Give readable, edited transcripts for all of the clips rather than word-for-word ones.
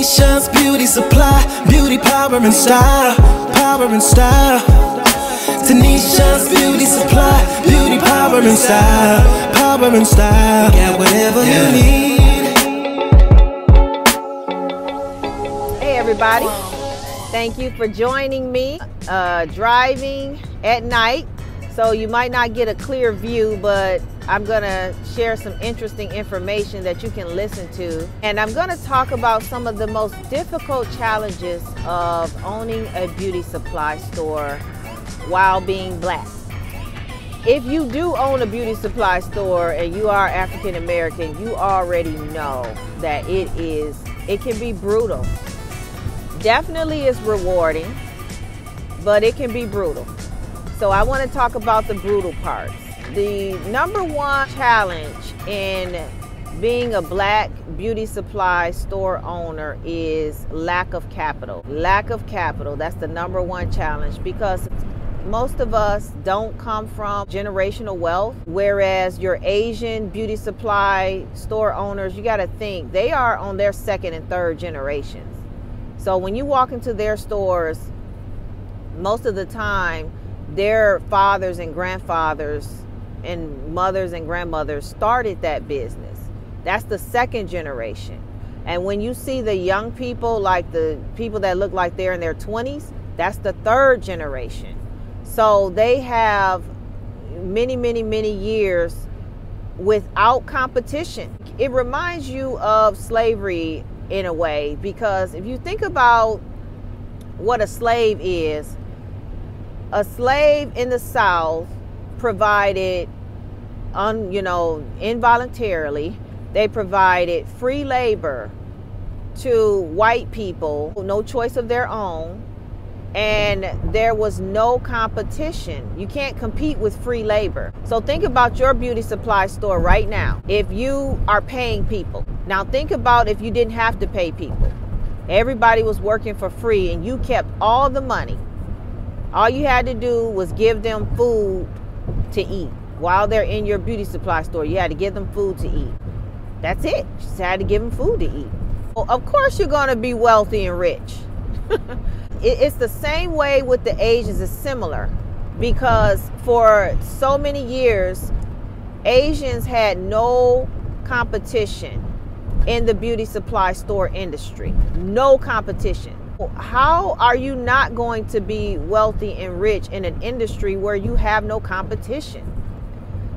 Tanisha's Beauty Supply, beauty, power and style, power and style. Tanisha's Beauty Supply, beauty, power and style, power and style. Got whatever you need. Hey everybody, thank you for joining me. Driving at night, so you might not get a clear view, but I'm gonna share some interesting information that you can listen to. And I'm gonna talk about some of the most difficult challenges of owning a beauty supply store while being black. If you do own a beauty supply store and you are African American, you already know that it can be brutal. Definitely is rewarding, but it can be brutal. So I want to talk about the brutal parts. The number one challenge in being a black beauty supply store owner is lack of capital. Lack of capital, that's the number one challenge, because most of us don't come from generational wealth, whereas your Asian beauty supply store owners, you got to think, they are on their second and third generations. So when you walk into their stores, most of the time, their fathers and grandfathers and mothers and grandmothers started that business. That's the second generation. And when you see the young people, like the people that look like they're in their 20s, that's the third generation. So they have many, many, many years without competition. It reminds you of slavery in a way, because if you think about what a slave is, a slave in the South provided, involuntarily, they provided free labor to white people, no choice of their own, and there was no competition. You can't compete with free labor. So think about your beauty supply store right now. If you are paying people, now think about if you didn't have to pay people. Everybody was working for free and you kept all the money. All you had to do was give them food to eat. While they're in your beauty supply store, you had to give them food to eat. That's it. You just had to give them food to eat. Well, of course you're going to be wealthy and rich. It's the same way with the Asians. It's similar, because for so many years, Asians had no competition in the beauty supply store industry. No competition. How are you not going to be wealthy and rich in an industry where you have no competition?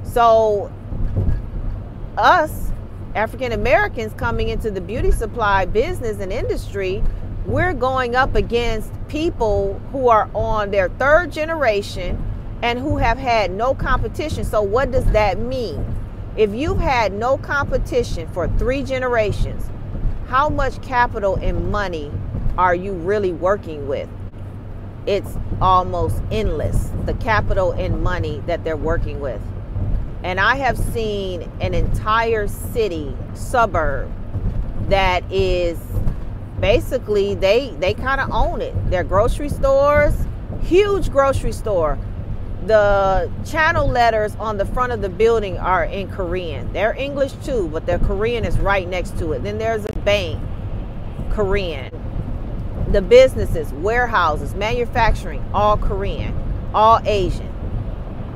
So us African Americans coming into the beauty supply business and industry, we're going up against people who are on their third generation and who have had no competition. So what does that mean? If you've had no competition for 3 generations, how much capital and money are you really working with? It's almost endless, the capital and money that they're working with. And I have seen an entire city, suburb, that is basically, they kind of own it. Their grocery stores, huge grocery store. The channel letters on the front of the building are in Korean. They're English too, but their Korean is right next to it. Then there's a bank, Korean. The businesses, warehouses, manufacturing, all Korean, all Asian.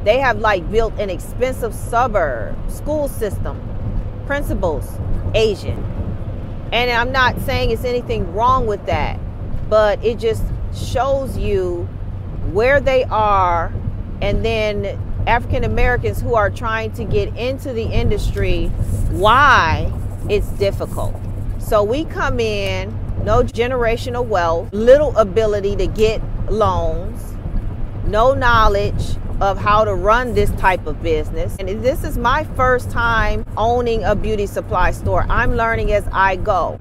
They have like built an expensive suburb, school system, principals, Asian. And I'm not saying it's anything wrong with that, but it just shows you where they are. And then African Americans who are trying to get into the industry, why it's difficult. So we come in, no generational wealth, little ability to get loans, no knowledge of how to run this type of business. And this is my first time owning a beauty supply store. I'm learning as I go.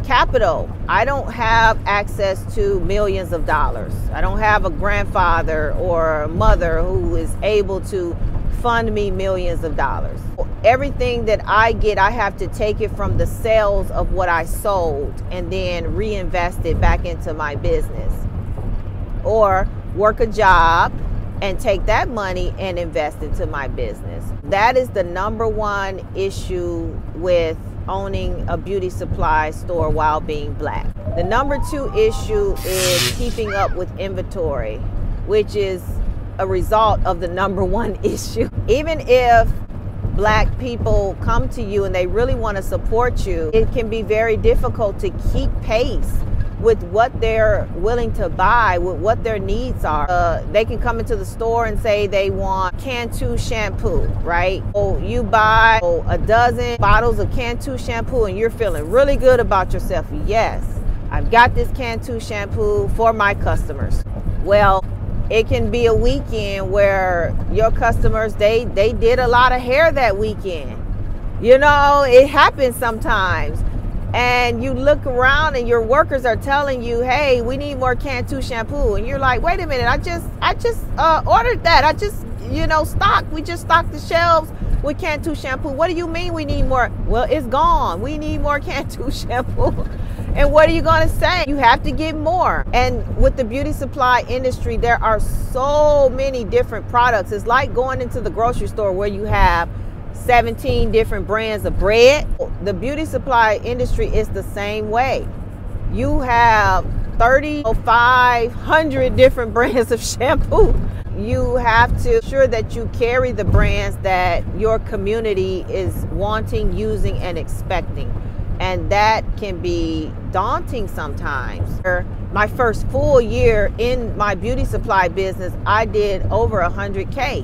Capital, I don't have access to millions of dollars. I don't have a grandfather or a mother who is able to fund me millions of dollars. Everything that I get, I have to take it from the sales of what I sold and then reinvest it back into my business, or work a job and take that money and invest into my business. That is the number one issue with owning a beauty supply store while being black. The number 2 issue is keeping up with inventory, which is a result of the number 1 issue. Even if black people come to you and they really want to support you, it can be very difficult to keep pace with what they're willing to buy, with what their needs are. They can come into the store and say they want Cantu shampoo, right? Oh, you buy a dozen bottles of Cantu shampoo and you're feeling really good about yourself. Yes, I've got this Cantu shampoo for my customers. Well, it can be a weekend where your customers, they did a lot of hair that weekend. You know, it happens sometimes. And you look around and your workers are telling you, hey, we need more Cantu shampoo. And you're like, wait a minute, I just ordered that. I just, stocked. We just stocked the shelves with Cantu shampoo. What do you mean we need more? Well, it's gone. We need more Cantu shampoo. And what are you going to say? You have to get more. And with the beauty supply industry, there are so many different products. It's like going into the grocery store where you have 17 different brands of bread. The beauty supply industry is the same way. You have 3,500 different brands of shampoo. You have to ensure that you carry the brands that your community is wanting, using, and expecting. And that can be daunting sometimes. My first full year in my beauty supply business, I did over 100K.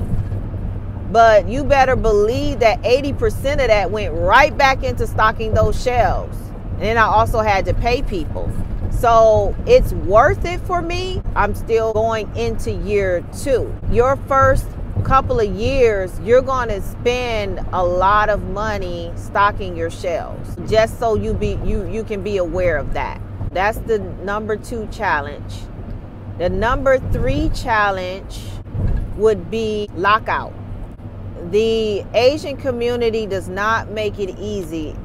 But you better believe that 80% of that went right back into stocking those shelves. And then I also had to pay people. So it's worth it for me. I'm still going into year 2. Your first couple of years, you're going to spend a lot of money stocking your shelves, just so you can be aware of that. That's the number 2 challenge. The number 3 challenge would be lockout. The Asian community does not make it easy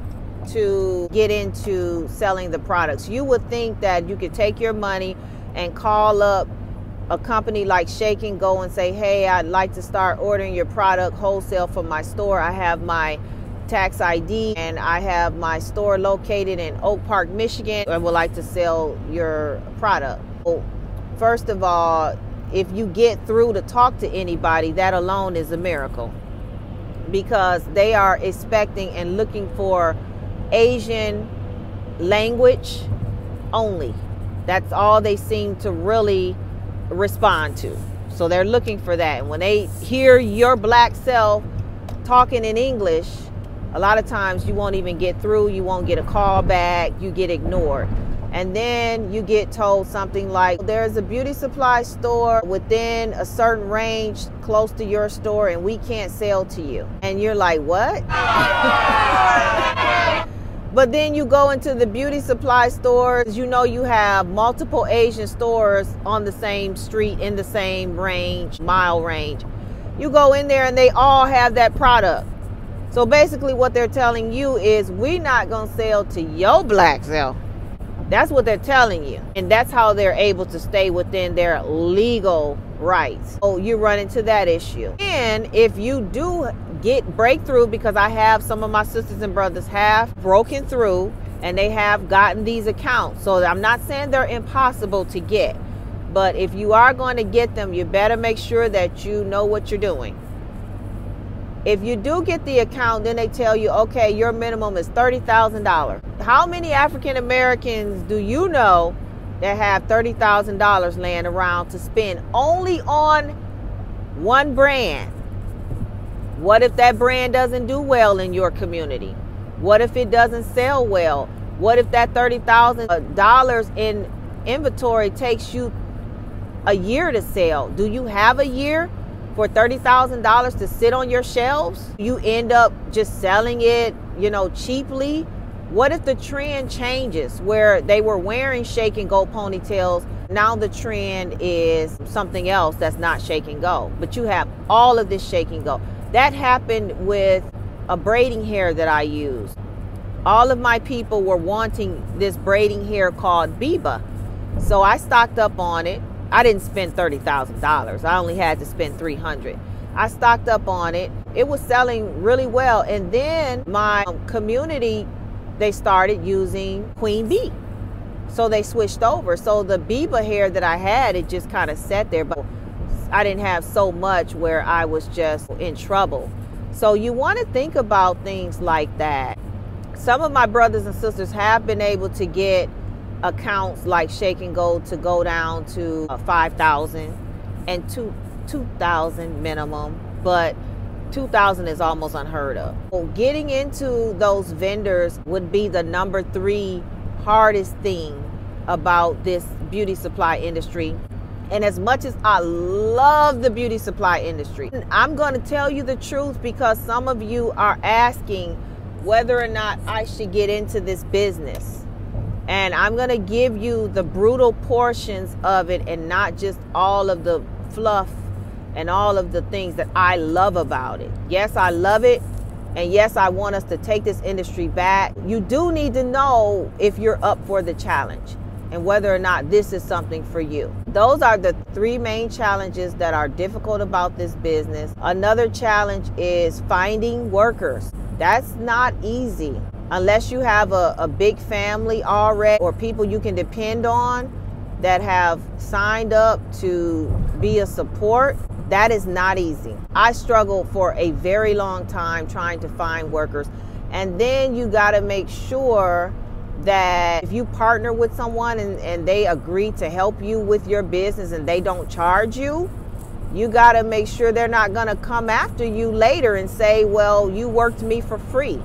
to get into selling the products. You would think that you could take your money and call up a company like Shake and Go and say, hey, I'd like to start ordering your product wholesale from my store. I have my tax ID and I have my store located in Oak Park, Michigan. I would like to sell your product. Well, first of all, if you get through to talk to anybody, that alone is a miracle, because they are expecting and looking for Asian language only. That's all they seem to really respond to. So they're looking for that. And when they hear your black self talking in English, a lot of times you won't even get through. You won't get a call back. You get ignored. And then you get told something like, there's a beauty supply store within a certain range close to your store and we can't sell to you. And you're like, what? But then you go into the beauty supply stores, you have multiple Asian stores on the same street in the same range, mile range. You go in there and they all have that product. So basically what they're telling you is, we're not going to sell to your black self. That's what they're telling you. And that's how they're able to stay within their legal rights. So you run into that issue. And if you do get breakthrough, because I have some of my sisters and brothers have broken through and they have gotten these accounts. So I'm not saying they're impossible to get, but if you are going to get them, you better make sure that you know what you're doing. If you do get the account, then they tell you, okay, your minimum is $30,000. How many African Americans do you know that have $30,000 laying around to spend only on one brand? What if that brand doesn't do well in your community? What if it doesn't sell well? What if that $30,000 in inventory takes you a year to sell? Do you have a year for $30,000 to sit on your shelves? You end up just selling it, cheaply. What if the trend changes where they were wearing Shake and Go ponytails? Now the trend is something else that's not Shake and Go, but you have all of this Shake and Go. That happened with a braiding hair that I use. All of my people were wanting this braiding hair called Biba. So I stocked up on it. I didn't spend $30,000. I only had to spend $300. I stocked up on it. It was selling really well. And then my community they started using Queen Bee. So they switched over. So the Biba hair that I had, it just kind of sat there, but I didn't have so much where I was just in trouble. So you want to think about things like that. Some of my brothers and sisters have been able to get accounts like Shaking Gold to go down to 5,000 and 2,000 minimum, but 2,000 is almost unheard of. So getting into those vendors would be the number 3 hardest thing about this beauty supply industry. And as much as I love the beauty supply industry, I'm going to tell you the truth because some of you are asking whether or not I should get into this business. And I'm going to give you the brutal portions of it and not just all of the fluff and all of the things that I love about it. Yes, I love it. And yes, I want us to take this industry back. You do need to know if you're up for the challenge and whether or not this is something for you. Those are the 3 main challenges that are difficult about this business. Another challenge is finding workers. That's not easy unless you have a big family already or people you can depend on that have signed up to be a support. That is not easy. I struggled for a very long time trying to find workers. And then you got to make sure that if you partner with someone and they agree to help you with your business and they don't charge you, you got to make sure they're not going to come after you later and say, well, you worked me for free.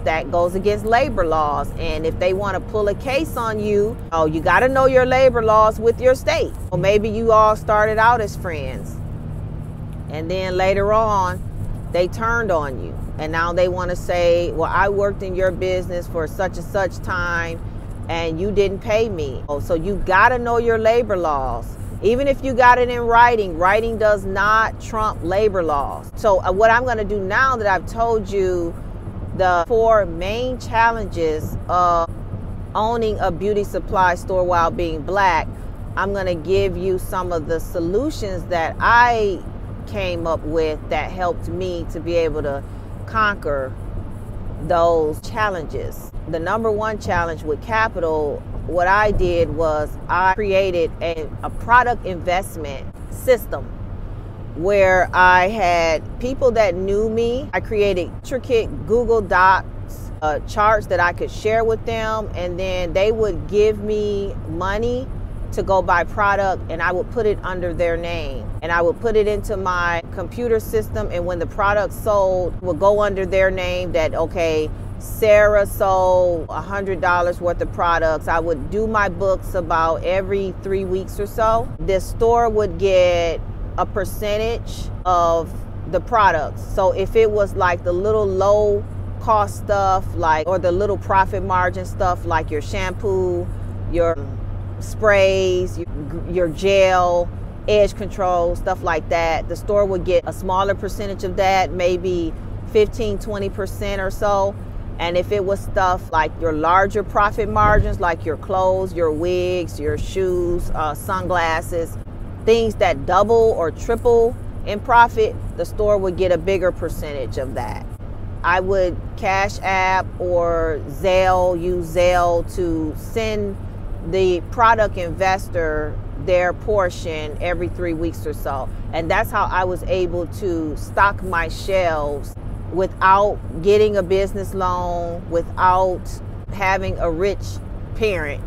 That goes against labor laws. And if they want to pull a case on you, oh, you got to know your labor laws with your state. Or maybe you all started out as friends. And then later on, they turned on you. And now they want to say, well, I worked in your business for such and such time and you didn't pay me. Oh, so you got to know your labor laws. Even if you got it in writing, writing does not trump labor laws. So what I'm going to do now that I've told you the 4 main challenges of owning a beauty supply store while being Black, I'm going to give you some of the solutions that I came up with that helped me to be able to conquer those challenges. The number 1 challenge with capital, what I did was I created a product investment system where I had people that knew me. I created intricate Google Docs charts that I could share with them, and then they would give me money to go buy product, and I would put it under their name and I would put it into my computer system, and when the product sold, would go under their name that, okay, Sarah sold $100 worth of products. I would do my books about every 3 weeks or so. This store would get a percentage of the products. So if it was like the little low cost stuff, like, or the little profit margin stuff like your shampoo, your sprays, your gel, edge control, stuff like that, the store would get a smaller percentage of that, maybe 15-20% or so. And if it was stuff like your larger profit margins, like your clothes, your wigs, your shoes, sunglasses, things that double or triple in profit, the store would get a bigger percentage of that. I would Cash App or Zelle, use Zelle to send the product investor their portion every 3 weeks or so. And that's how I was able to stock my shelves without getting a business loan, without having a rich parent.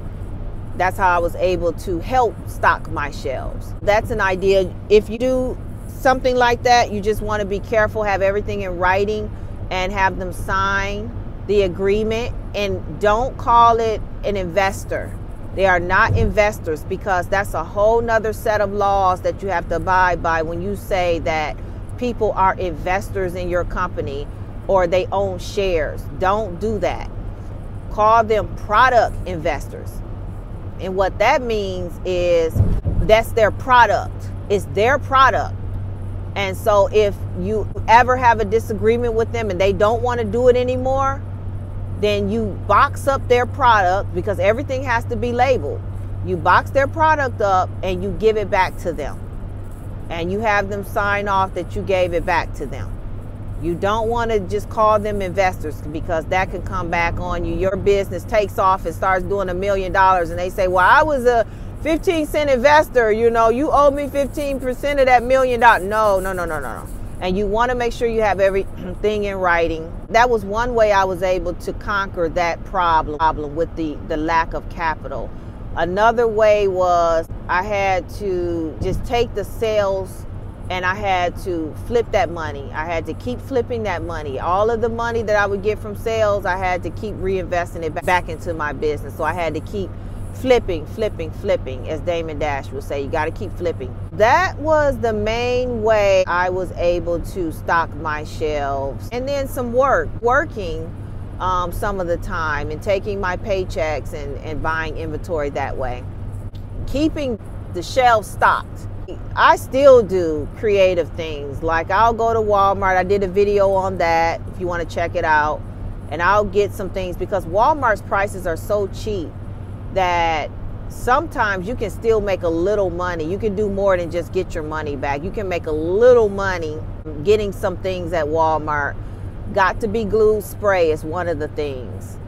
That's how I was able to help stock my shelves. That's an idea. If you do something like that, you just want to be careful, have everything in writing and have them sign the agreement, and don't call it an investor. They are not investors, because that's a whole nother set of laws that you have to abide by when you say that people are investors in your company or they own shares. Don't do that. Call them product investors. And what that means is that's their product. It's their product. And so if you ever have a disagreement with them and they don't want to do it anymore, then you box up their product, because everything has to be labeled. You box their product up and you give it back to them. And you have them sign off that you gave it back to them. You don't want to just call them investors, because that can come back on you. Your business takes off and starts doing $1 million, and they say, well, I was a 15-cent investor, you know, you owe me 15% of that $1 million. No. And you want to make sure you have everything in writing. That was one way I was able to conquer that problem with the lack of capital. Another way was I had to just take the sales and I had to flip that money. I had to keep flipping that money. All of the money that I would get from sales, I had to keep reinvesting it back into my business. So I had to keep flipping, as Damon Dash would say. You got to keep flipping. That was the main way I was able to stock my shelves. And then some working some of the time and taking my paychecks and buying inventory that way. Keeping the shelves stocked. I still do creative things. Like I'll go to Walmart. I did a video on that if you want to check it out. And I'll get some things because Walmart's prices are so cheap that sometimes you can still make a little money. You can do more than just get your money back. You can make a little money getting some things at Walmart. Got to Be Glue spray is one of the things.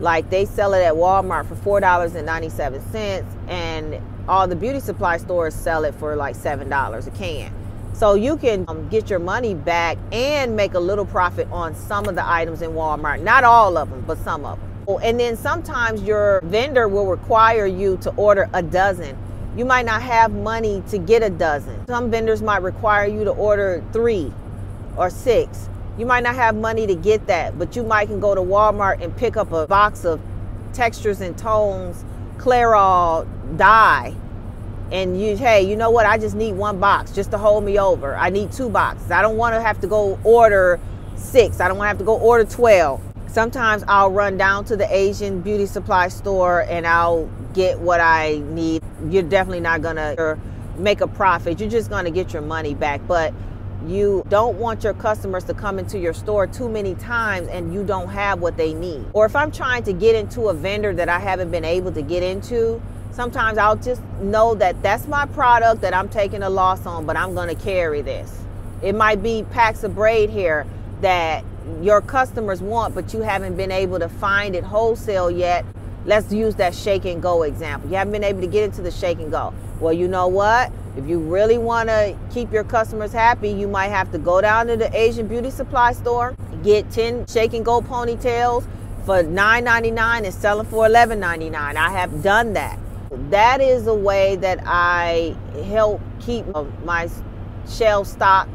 Like they sell it at Walmart for $4.97, and all the beauty supply stores sell it for like $7 a can. So you can get your money back and make a little profit on some of the items in Walmart. Not all of them, but some of them. And then sometimes your vendor will require you to order a dozen. You might not have money to get a dozen. Some vendors might require you to order 3 or 6. You might not have money to get that, but you might can go to Walmart and pick up a box of Textures and Tones Clairol dye. And hey, you know what? I just need 1 box just to hold me over. I need 2 boxes. I don't want to have to go order 6. I don't want to have to go order 12. Sometimes I'll run down to the Asian beauty supply store and I'll get what I need. You're definitely not gonna make a profit. You're just gonna get your money back. But you don't want your customers to come into your store too many times and you don't have what they need. Or if I'm trying to get into a vendor that I haven't been able to get into, sometimes I'll just know that that's my product that I'm taking a loss on, but I'm gonna carry this. It might be packs of braid hair that your customers want, but you haven't been able to find it wholesale yet. Let's use that Shake and Go example. You haven't been able to get into the Shake and Go. Well, you know what? If you really want to keep your customers happy, you might have to go down to the Asian beauty supply store, get 10 Shake and Go ponytails for $9.99 and sell them for $11.99. I have done that. That is a way that I help keep my shelf stocked.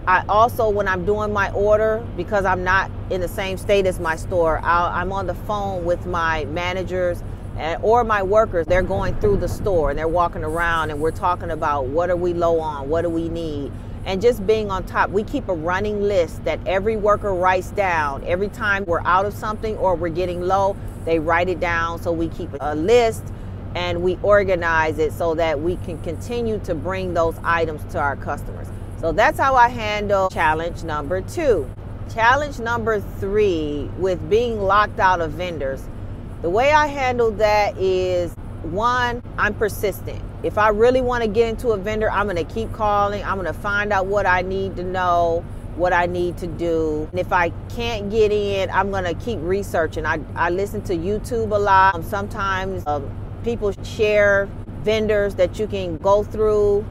I also, when I'm doing my order, because I'm not in the same state as my store, I'm on the phone with my managers or my workers. They're going through the store and they're walking around and we're talking about what are we low on, what do we need, and just being on top. We keep a running list that every worker writes down. Every time we're out of something or we're getting low, they write it down. So we keep a list and we organize it so that we can continue to bring those items to our customers. So that's how I handle challenge number 2. Challenge number 3, with being locked out of vendors. The way I handle that is, 1, I'm persistent. If I really want to get into a vendor, I'm going to keep calling. I'm going to find out what I need to know, what I need to do. And if I can't get in, I'm going to keep researching. I listen to YouTube a lot. Sometimes people share vendors that you can go through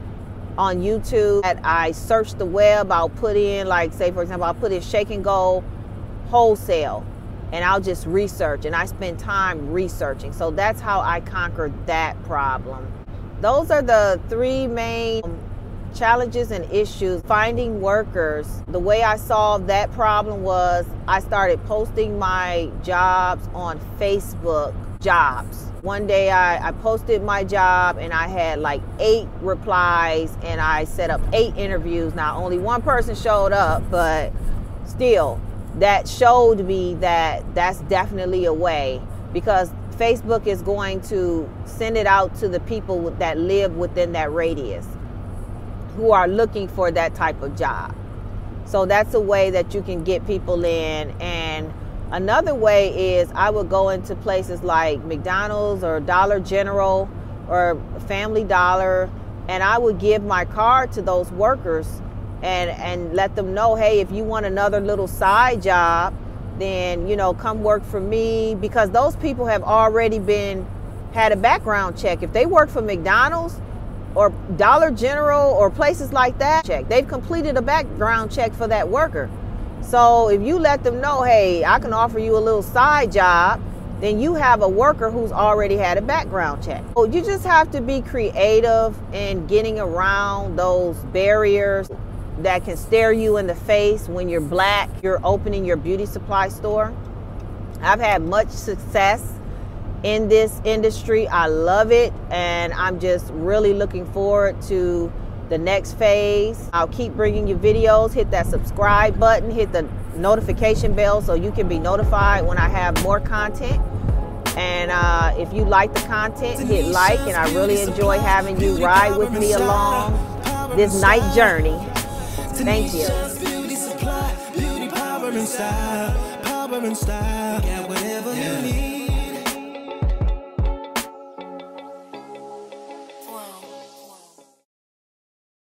on YouTube. I search the web. I'll put in, like, say for example, I'll put in Shake and Go wholesale and I'll just research, and I spend time researching. So that's how I conquered that problem. Those are the 3 main challenges and issues. Finding workers. The way I solved that problem was I started posting my jobs on Facebook jobs. One day I posted my job and I had like 8 replies and I set up 8 interviews. Now only 1 person showed up, but still that showed me that that's definitely a way, because Facebook is going to send it out to the people that live within that radius who are looking for that type of job. So that's a way that you can get people in. And another way is I would go into places like McDonald's or Dollar General or Family Dollar, and I would give my card to those workers and let them know, hey, if you want another little side job, then, you know, come work for me, because those people have already had a background check. If they work for McDonald's or Dollar General or places like that, they've completed a background check for that worker. So if you let them know, hey, I can offer you a little side job, then you have a worker who's already had a background check. So you just have to be creative in getting around those barriers that can stare you in the face when you're black, you're opening your beauty supply store. I've had much success in this industry. I love it, and I'm just really looking forward to the next phase. I'll keep bringing you videos. Hit that subscribe button, hit the notification bell so you can be notified when I have more content. And if you like the content, hit like, and I really enjoy having you ride with me along this night journey. Thank you. Beauty supply, beauty, power and style, power and style. Got whatever